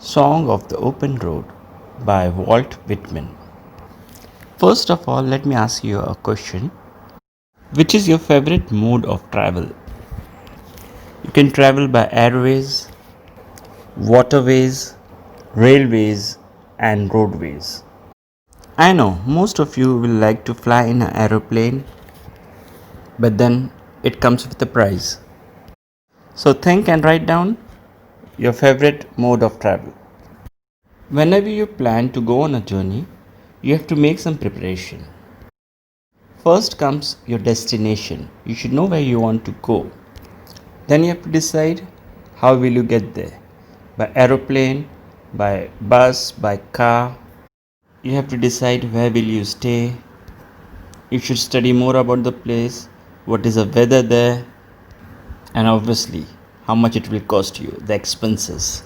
Song of the Open Road by Walt Whitman. First of all, let me ask you a question. Which is your favorite mode of travel? You can travel by airways, waterways, railways, and roadways. I know most of you will like to fly in an aeroplane, but then it comes with a price. So think and write down your favorite mode of travel. Whenever you plan to go on a journey, you have to make some preparation. First comes your destination. You should know where you want to go. Then you have to decide how will you get there. By aeroplane, by bus, by car. You have to decide where will you stay. You should study more about the place, what is the weather there, and obviously how much it will cost you, the expenses.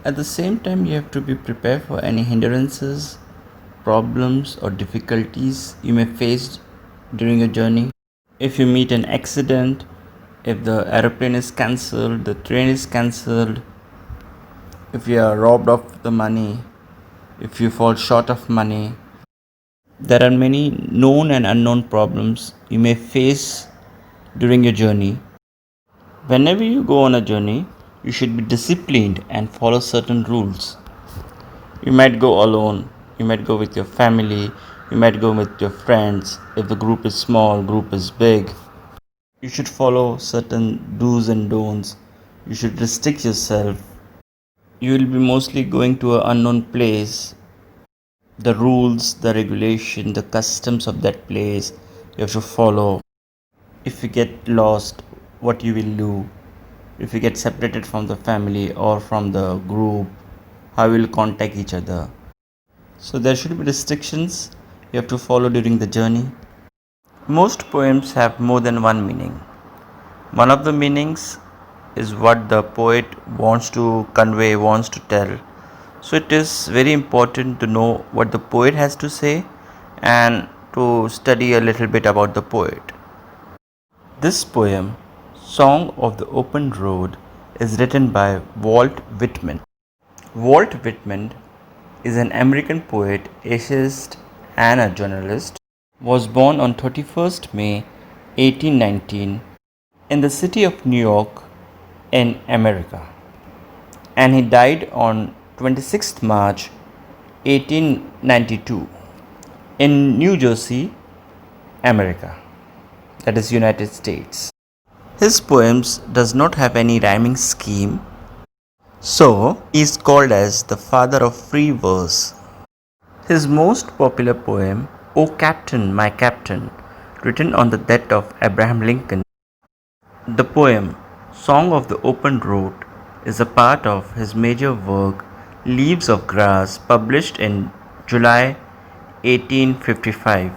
At the same time, you have to be prepared for any hindrances, problems, or difficulties you may face during your journey. If you meet an accident, if the aeroplane is cancelled, the train is cancelled, if you are robbed of the money, if you fall short of money, there are many known and unknown problems you may face during your journey. Whenever you go on a journey, you should be disciplined and follow certain rules. You might go alone, you might go with your family, you might go with your friends. If the group is small, group is big, you should follow certain do's and don'ts. You should restrict yourself. You will be mostly going to an unknown place. The rules, the regulation, the customs of that place you have to follow. If you get lost, what you will do? If you get separated from the family or from the group, how you will contact each other? So there should be restrictions you have to follow during the journey. Most poems have more than one meaning. One of the meanings is what the poet wants to convey, wants to tell. So it is very important to know what the poet has to say and to study a little bit about the poet. This poem, Song of the Open Road, is written by Walt Whitman. Walt Whitman is an American poet, essayist, and a journalist. Was born on 31st May 1819 in the city of New York in America, and he died on 26th March 1892 in New Jersey, America, that is United States. His poems does not have any rhyming scheme, so he is called as the father of free verse. His most popular poem, O Captain, My Captain, written on the death of Abraham Lincoln. The poem, Song of the Open Road, is a part of his major work, Leaves of Grass, published in July 1855.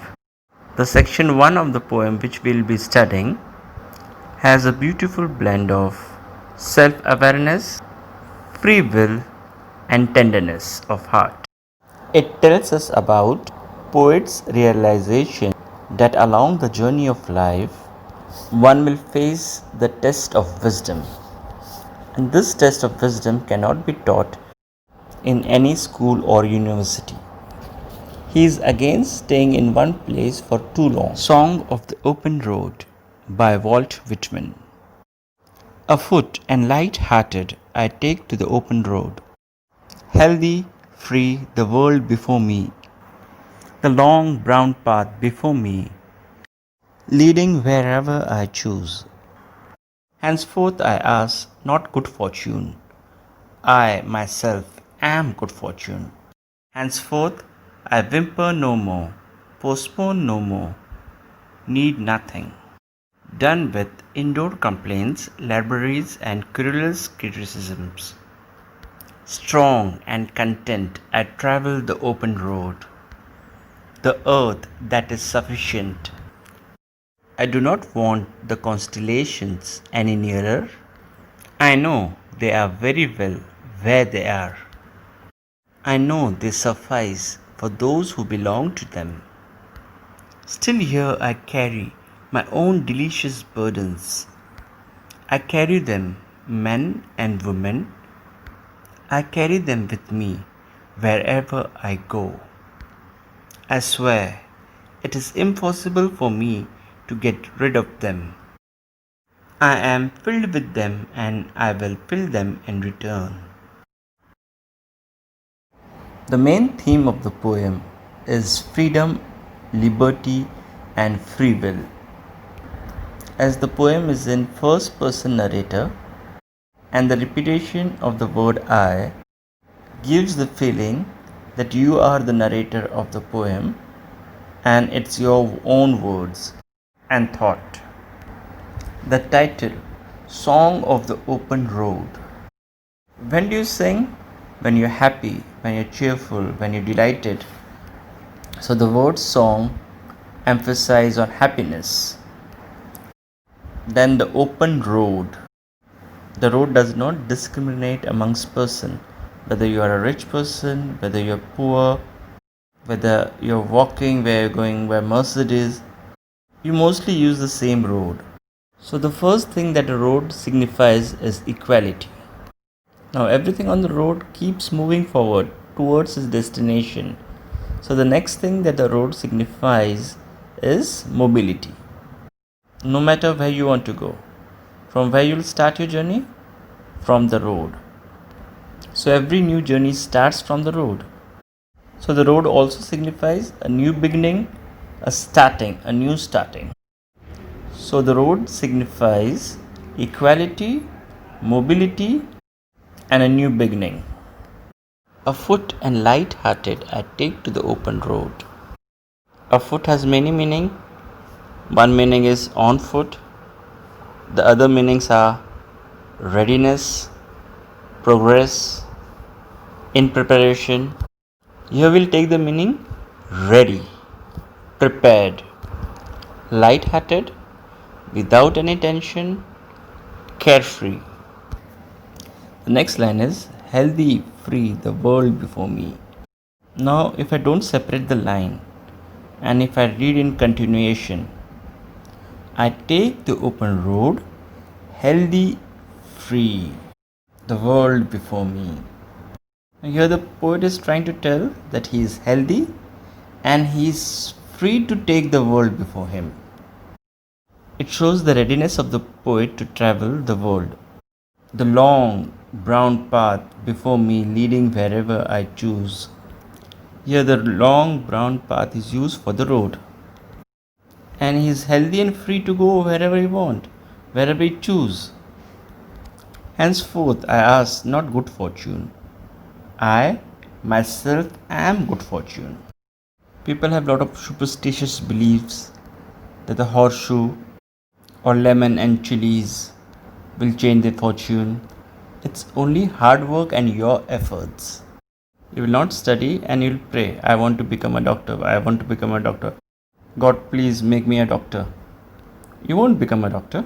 The section 1 of the poem, which we will be studying, has a beautiful blend of self-awareness, free will, and tenderness of heart. It tells us about poet's realization that along the journey of life, one will face the test of wisdom. And this test of wisdom cannot be taught in any school or university. He is against staying in one place for too long. Song of the Open Road by Walt Whitman. Afoot and light-hearted, I take to the open road. Healthy, free, the world before me, the long brown path before me, leading wherever I choose. Henceforth I ask not good fortune, I myself am good fortune. Henceforth I whimper no more, postpone no more, need nothing. Done with indoor complaints, libraries, and querulous criticisms. Strong and content I travel the open road, the earth that is sufficient. I do not want the constellations any nearer. I know they are very well where they are. I know they suffice for those who belong to them. Still here I carry my own delicious burdens. I carry them, men and women. I carry them with me wherever I go. I swear it is impossible for me to get rid of them. I am filled with them and I will fill them in return. The main theme of the poem is freedom, liberty, and free will. As the poem is in first person narrator, and the repetition of the word I gives the feeling that you are the narrator of the poem and it's your own words and thought. The title, Song of the Open Road. When do you sing? When you're happy, when you're cheerful, when you're delighted. So the word song emphasize on happiness. Then the open road. The road does not discriminate amongst person, whether you are a rich person, whether you're poor, whether you're walking, where you're going, where Mercedes. You mostly use the same road. So the first thing that a road signifies is equality. Now everything on the road keeps moving forward towards its destination. So the next thing that the road signifies is mobility. No matter where you want to go, from where you'll start your journey, from the road. So every new journey starts from the road. So the road also signifies a new beginning, a starting, a new starting. So the road signifies equality, mobility, and a new beginning. Afoot and light-hearted, I take to the open road. Afoot has many meanings. One meaning is on foot. The other meanings are readiness, progress, in preparation. Here we'll take the meaning ready, prepared, light-hearted, without any tension, carefree. The next line is healthy, free, the world before me. Now, if I don't separate the line and if I read in continuation, I take the open road, healthy, free, the world before me. Here the poet is trying to tell that he is healthy and he is free to take the world before him. It shows the readiness of the poet to travel the world. The long brown path before me leading wherever I choose. Here the long brown path is used for the road. And he is healthy and free to go wherever he want, wherever he choose. Henceforth I ask not good fortune. I myself am good fortune. People have a lot of superstitious beliefs that the horseshoe or lemon and chilies will change their fortune. It's only hard work and your efforts. You will not study and you'll pray, I want to become a doctor, I want to become a doctor. God, please make me a doctor. You won't become a doctor.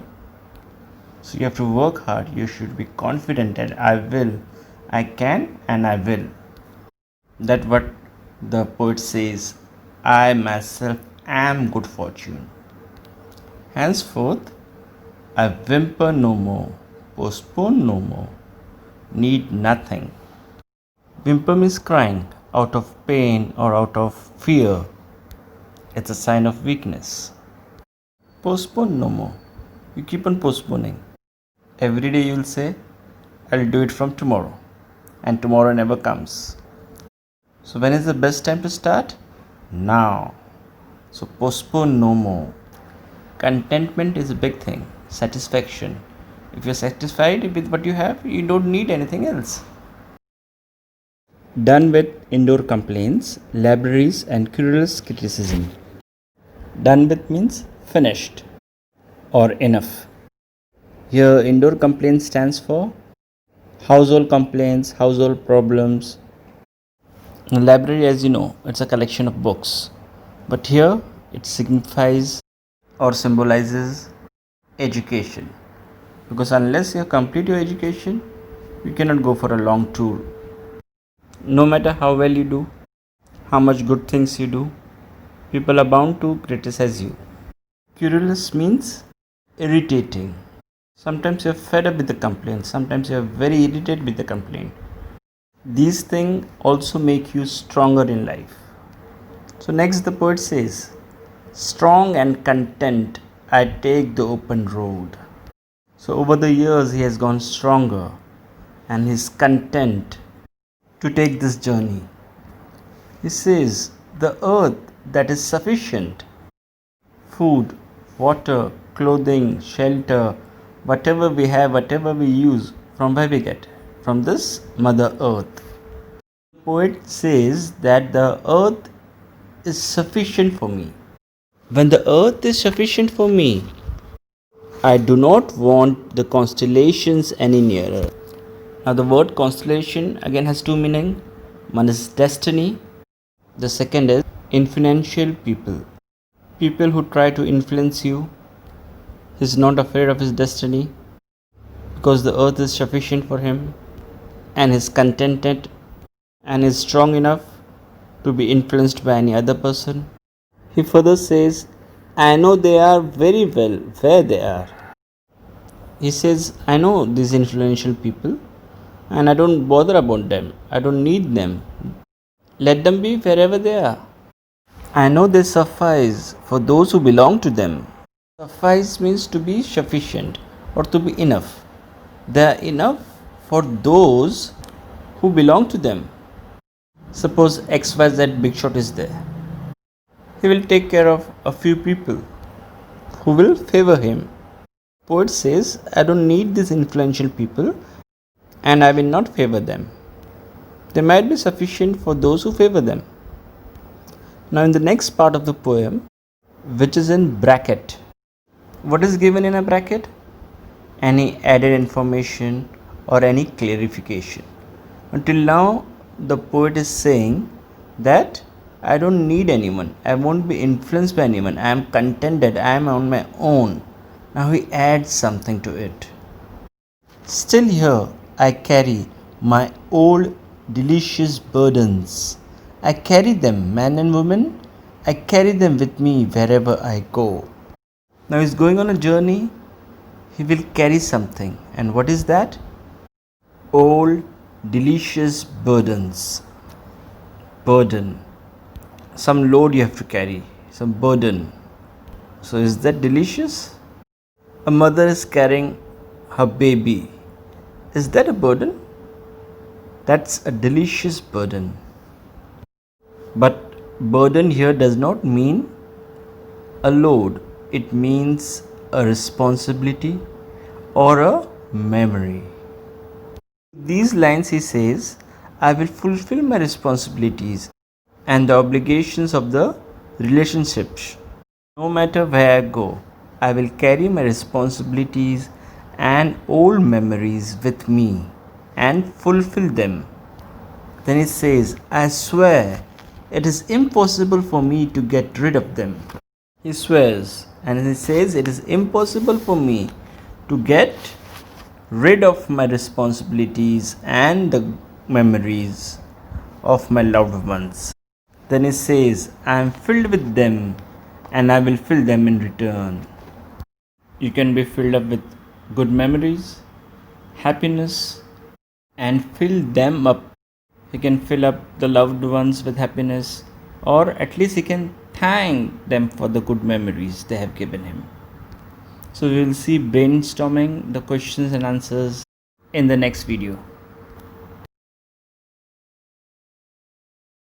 So you have to work hard. You should be confident that I will, I can, and I will. That's what the poet says. I myself am good fortune. Henceforth, I whimper no more, postpone no more, need nothing. Whimper means crying out of pain or out of fear. It's a sign of weakness. Postpone no more. You keep on postponing. Every day you will say, I'll do it from tomorrow. And tomorrow never comes. So when is the best time to start? Now. So postpone no more. Contentment is a big thing. Satisfaction. If you're satisfied with what you have, you don't need anything else. Done with indoor complaints, libraries, and curious criticism. Done with means finished or enough. Here, indoor complaints stands for household complaints, household problems. The library, as you know, it's a collection of books. But here, it signifies or symbolizes education. Because unless you complete your education, you cannot go for a long tour. No matter how well you do, how much good things you do, people are bound to criticize you. Curious means irritating. Sometimes you're fed up with the complaint, sometimes you're very irritated with the complaint. These things also make you stronger in life. So next the poet says, strong and content I take the open road. So over the years he has gone stronger and is content to take this journey. He says, the earth that is sufficient, food, water, clothing, shelter, whatever we have, whatever we use, from where we get? From this Mother Earth. The poet says that the earth is sufficient for me. When the earth is sufficient for me, I do not want the constellations any nearer. Now the word constellation again has two meanings. One is destiny, the second is influential people. People who try to influence you. He is not afraid of his destiny because the earth is sufficient for him and is contented and is strong enough to be influenced by any other person. He further says, I know they are very well where they are. He says, I know these influential people and I don't bother about them. I don't need them. Let them be wherever they are. I know they suffice for those who belong to them. Suffice means to be sufficient or to be enough. They are enough for those who belong to them. Suppose XYZ big shot is there. He will take care of a few people who will favor him. Poet says, I don't need these influential people and I will not favor them. They might be sufficient for those who favor them. Now in the next part of the poem, which is in bracket. What is given in a bracket? Any added information or any clarification. Until now, the poet is saying that I don't need anyone. I won't be influenced by anyone. I am contented. I am on my own. Now he adds something to it. Still here I carry my old delicious burdens. I carry them, man and woman. I carry them with me wherever I go. Now he's going on a journey. He will carry something. And what is that? Old delicious burdens. Burden. Some load you have to carry. Some burden. So is that delicious? A mother is carrying her baby. Is that a burden? That's a delicious burden. But burden here does not mean a load. It means a responsibility or a memory. These lines he says, I will fulfill my responsibilities and the obligations of the relationships. No matter where I go, I will carry my responsibilities and old memories with me and fulfill them. Then he says, I swear it is impossible for me to get rid of them. He swears and he says it is impossible for me to get rid of my responsibilities and the memories of my loved ones. Then he says, I am filled with them and I will fill them in return. You can be filled up with good memories, happiness, and fill them up. He can fill up the loved ones with happiness, or at least he can thank them for the good memories they have given him. So we will see brainstorming the questions and answers in the next video.